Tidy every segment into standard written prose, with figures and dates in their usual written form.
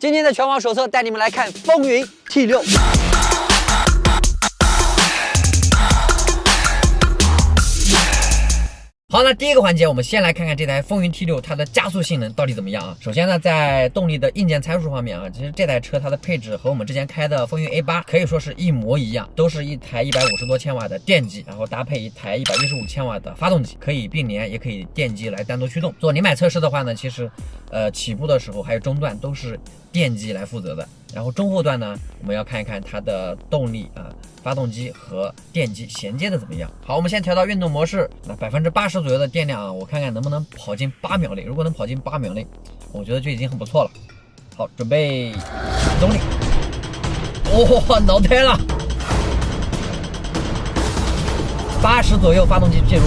今天的全网手册带你们来看风云 T6。好，那第一个环节，我们先来看看这台风云 T6它的加速性能到底怎么样啊？首先呢，在动力的硬件参数方面啊，其实这台车它的配置和我们之前开的风云 A8可以说是一模一样，都是一台150多千瓦的电机，然后搭配一台115千瓦的发动机，可以并联，也可以电机来单独驱动。做年买测试的话呢，其实起步的时候还有中段都是电机来负责的，然后中后段呢，我们要看一看它的动力发动机和电机衔接的怎么样。好，我们先调到运动模式，那80%左右的电量啊，我看看能不能跑进8秒内。如果能跑进8秒内，我觉得就已经很不错了。好，准备启动力。哇，脑胎了，80左右发动机介入。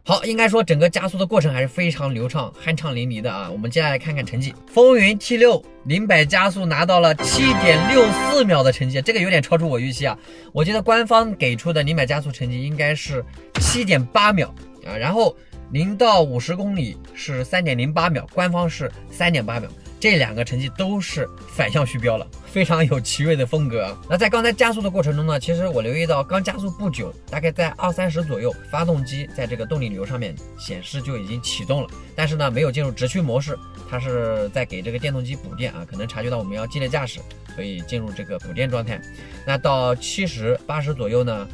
好，应该说整个加速的过程还是非常流畅、酣畅淋漓的啊。我们接下来看看成绩，风云 T6 0-100加速拿到了7.64秒的成绩，这个有点超出我预期啊。我记得官方给出的0-100加速成绩应该是7.8秒啊，然后0到50公里是3.08秒，官方是3.8秒。这两个成绩都是反向虚标了，非常有奇瑞的风格啊。那在刚才加速的过程中呢，其实我留意到刚加速不久，大概在20-30左右，发动机在这个动力流上面显示就已经启动了，但是呢没有进入直驱模式，它是在给这个电动机补电啊，可能察觉到我们要激烈驾驶，所以进入这个补电状态。那到70、80左右呢，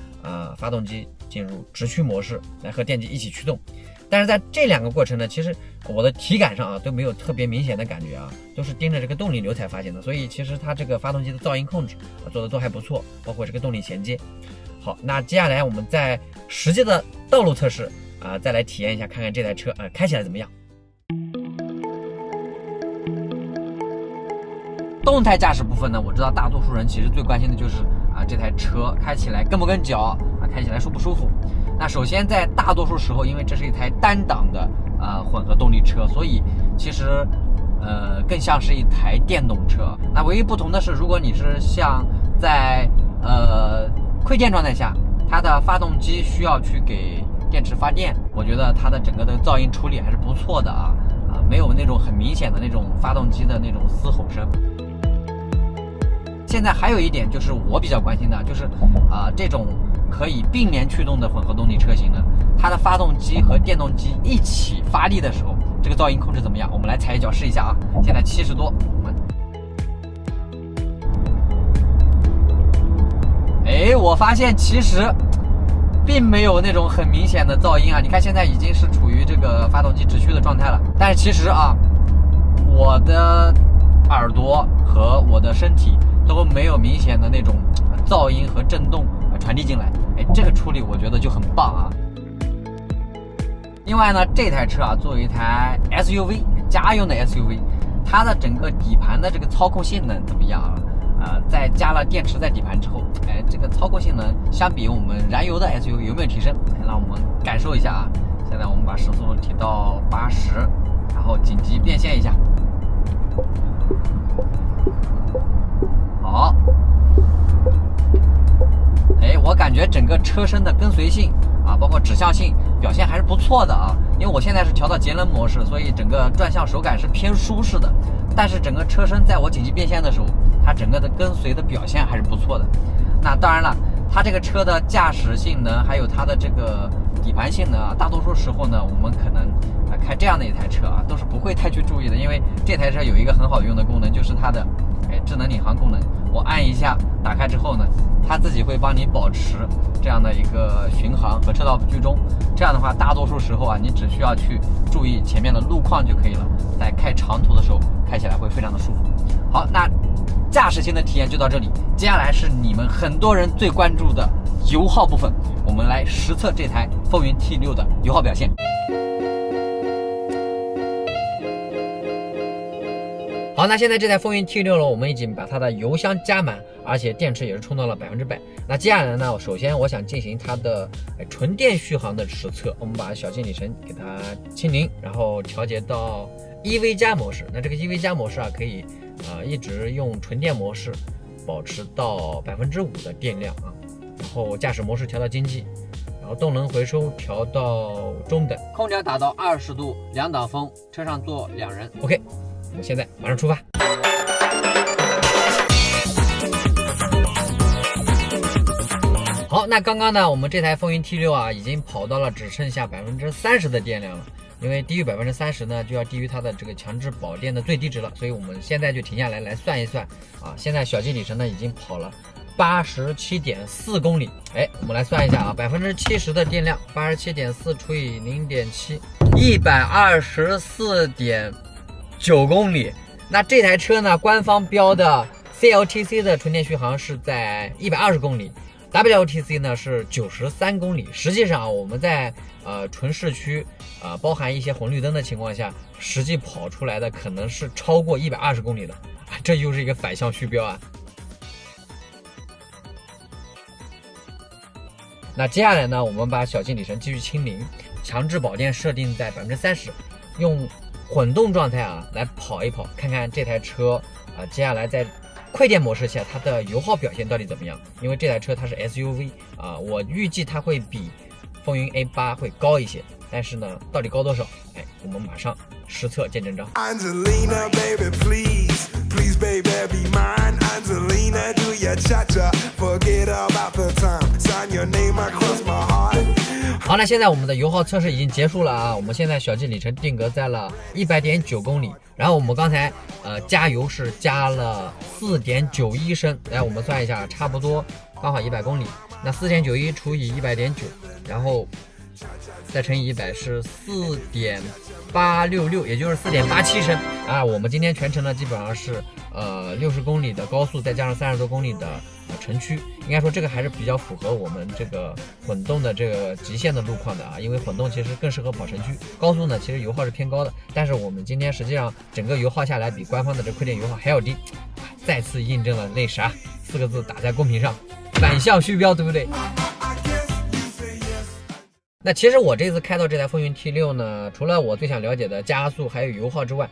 发动机进入直驱模式来和电机一起驱动。但是在这两个过程呢，其实我的体感上都没有特别明显的感觉啊，都是盯着这个动力流才发现的，所以其实它这个发动机的噪音控制做的都还不错，包括这个动力衔接。好，那接下来我们在实际的道路测试再来体验一下，看看这台车开起来怎么样。动态驾驶部分呢，我知道大多数人其实最关心的就是这台车开起来跟不跟脚开起来舒不舒服。那首先在大多数时候，因为这是一台单档的混合动力车，所以其实更像是一台电动车。那唯一不同的是，如果你是像在亏电状态下，它的发动机需要去给电池发电，我觉得它的整个的噪音处理还是不错的没有那种很明显的那种发动机的那种嘶吼声。现在还有一点就是我比较关心的，就是这种可以并联驱动的混合动力车型呢，它的发动机和电动机一起发力的时候，这个噪音控制怎么样？我们来踩一脚试一下啊！现在70多，我发现其实并没有那种很明显的噪音啊！你看现在已经是处于这个发动机直驱的状态了，但是其实我的耳朵和我的身体都没有明显的那种噪音和震动传递进来，这个处理我觉得就很棒啊。另外呢，这台车作为一台 SUV 家用的 SUV， 它的整个底盘的这个操控性能怎么样在加了电池在底盘之后，这个操控性能相比我们燃油的 SUV 有没有提升？让我们感受一下啊。现在我们把时速提到80，然后紧急变线一下。好，我感觉整个车身的跟随性包括指向性表现还是不错的因为我现在是调到节能模式，所以整个转向手感是偏舒适的，但是整个车身在我紧急变线的时候，它整个的跟随的表现还是不错的。那当然了，它这个车的驾驶性能还有它的这个底盘性能大多数时候呢，我们可能开这样的一台车都是不会太去注意的，因为这台车有一个很好用的功能，就是它的智能领航功能。我按一下打开之后呢，它自己会帮你保持这样的一个巡航和车道居中。这样的话，大多数时候你只需要去注意前面的路况就可以了，在开长途的时候开起来会非常的舒服。好，那驾驶性的体验就到这里，接下来是你们很多人最关注的油耗部分，我们来实测这台风云 T6 的油耗表现。好，那现在这台风云 T6 了，我们已经把它的油箱加满，而且电池也是充到了100%。那接下来呢，首先我想进行它的纯电续航的实测。我们把小径里程给它清零，然后调节到 EV 加模式。那这个 EV 加模式可以一直用纯电模式保持到5%的电量然后驾驶模式调到经济，然后动能回收调到中等空调打到20度，2档风，车上坐2人。OK， 我们现在马上出发。好，那刚刚呢，我们这台风云 T6啊，已经跑到了只剩下30%的电量了。因为低于30%呢，就要低于它的这个强制保电的最低值了，所以我们现在就停下来算一算啊。现在小径里程呢已经跑了87.4公里。哎，我们来算一下啊，70%的电量，87.4除以0.7，124.9公里。那这台车呢，官方标的 CLTC 的纯电续航是在120公里。WLTC 呢是93公里，实际上我们在纯市区包含一些红绿灯的情况下，实际跑出来的可能是超过120公里的，这又是一个反向虚标啊。那接下来呢，我们把小径里程继续清零，强制保电设定在30%，用混动状态啊来跑一跑，看看这台车接下来在快电模式下它的油耗表现到底怎么样？因为这台车它是 SUV 啊，我预计它会比风云 A8 会高一些，但是呢，到底高多少？哎，我们马上实测见真章。Angelina, baby, please, please, baby, be mine. Angelina, do your cha-cha, forget about the time. Sign your name across my heart. 好，那现在我们的油耗测试已经结束了啊，我们现在小径里程定格在了100.9公里。然后我们刚才加油是加了4.91升，来我们算一下，差不多刚好100公里。那4.91除以100.9，然后再乘以100是4.866，也就是4.87升啊。我们今天全程呢基本上是60公里的高速，再加上30多公里的城区，应该说这个还是比较符合我们这个混动的这个极限的路况的啊。因为混动其实更适合跑城区，高速呢其实油耗是偏高的，但是我们今天实际上整个油耗下来比官方的这快电油耗还要低，再次印证了那啥4个字打在公屏上，反向虚标，对不对？那其实我这次开到这台风云 T6 呢，除了我最想了解的加速还有油耗之外，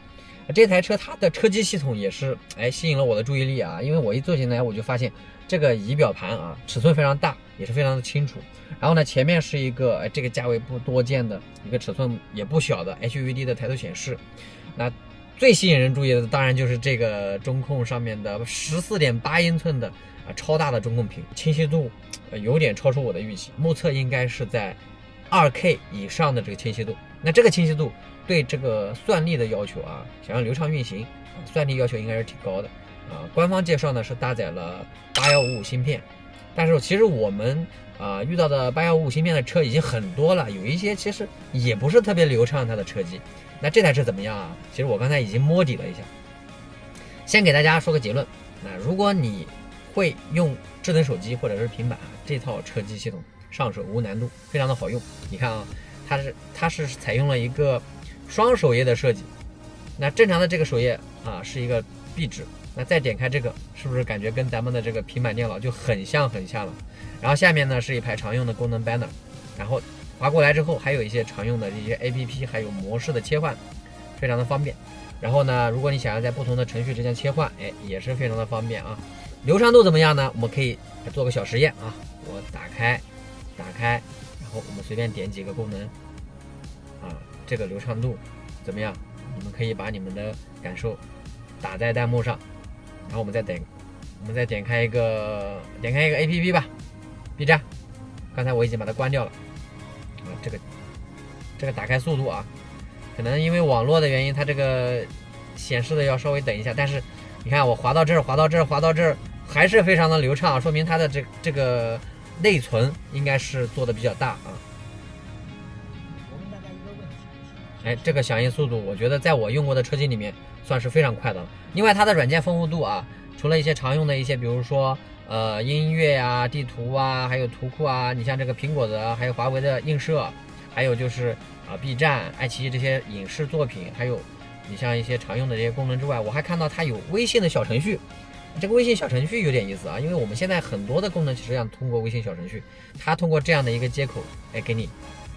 这台车它的车机系统也是吸引了我的注意力啊。因为我一坐进来我就发现这个仪表盘啊尺寸非常大，也是非常的清楚。然后呢，前面是一个这个价位不多见的一个尺寸也不小的 HUD 的抬头显示。那最吸引人注意的当然就是这个中控上面的14.8英寸的超大的中控屏，清晰度有点超出我的预期，目测应该是在2K 以上的这个清晰度。那这个清晰度对这个算力的要求啊，想要流畅运行算力要求应该是挺高的啊。官方介绍呢是搭载了8155芯片，但是其实我们遇到的8155芯片的车已经很多了，有一些其实也不是特别流畅它的车机。那这台车怎么样啊？其实我刚才已经摸底了一下，先给大家说个结论。那如果你会用智能手机或者是平板这套车机系统上手无难度，非常的好用。你看啊，它是采用了一个双首页的设计。那正常的这个首页是一个壁纸，那再点开这个，是不是感觉跟咱们的这个平板电脑就很像了？然后下面呢是一排常用的功能 banner， 然后滑过来之后还有一些常用的一些 APP， 还有模式的切换，非常的方便。然后呢，如果你想要在不同的程序之间切换，也是非常的方便啊。流畅度怎么样呢？我们可以做个小实验啊，我打开，然后我们随便点几个功能这个流畅度怎么样？你们可以把你们的感受打在弹幕上，然后我们再点开一个 APP 吧 ，B 站。刚才我已经把它关掉了这个打开速度可能因为网络的原因，它这个显示的要稍微等一下，但是你看我滑到这儿还是非常的流畅，说明它的这个内存应该是做的比较大我问大家一个问题，这个响应速度我觉得在我用过的车机里面算是非常快的了。另外它的软件丰富度除了一些常用的一些，比如说音乐地图还有图库你像这个苹果的还有华为的映射，还有就是B 站、爱奇艺这些影视作品，还有你像一些常用的这些功能之外，我还看到它有微信的小程序。这个微信小程序有点意思因为我们现在很多的功能其实要通过微信小程序，它通过这样的一个接口给你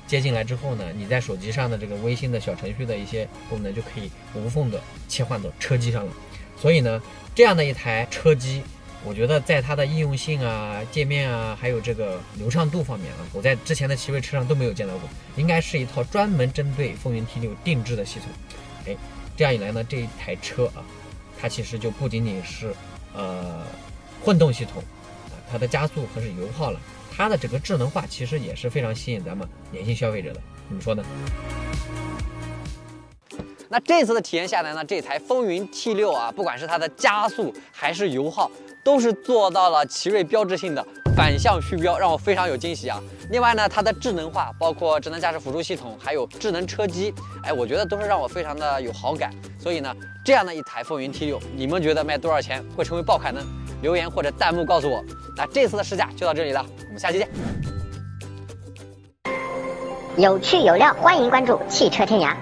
接进来之后呢，你在手机上的这个微信的小程序的一些功能就可以无缝的切换到车机上了。所以呢，这样的一台车机我觉得在它的应用性啊、界面啊，还有这个流畅度方面啊，我在之前的奇瑞车上都没有见到过，应该是一套专门针对风云 T6定制的系统。哎，这样一来呢，这一台车啊，它其实就不仅仅是混动系统啊，它的加速和是油耗了，它的整个智能化其实也是非常吸引咱们年轻消费者的，你们说呢？那这次的体验下来呢，这台风云 T6啊，不管是它的加速还是油耗，都是做到了奇瑞标志性的反向虚标，让我非常有惊喜啊。另外呢，它的智能化，包括智能驾驶辅助系统，还有智能车机，哎，我觉得都是让我非常的有好感。所以呢，这样的一台风云 T6，你们觉得卖多少钱会成为爆款呢？留言或者弹幕告诉我。那这次的试驾就到这里了，我们下期见。有趣有料，欢迎关注汽车天涯。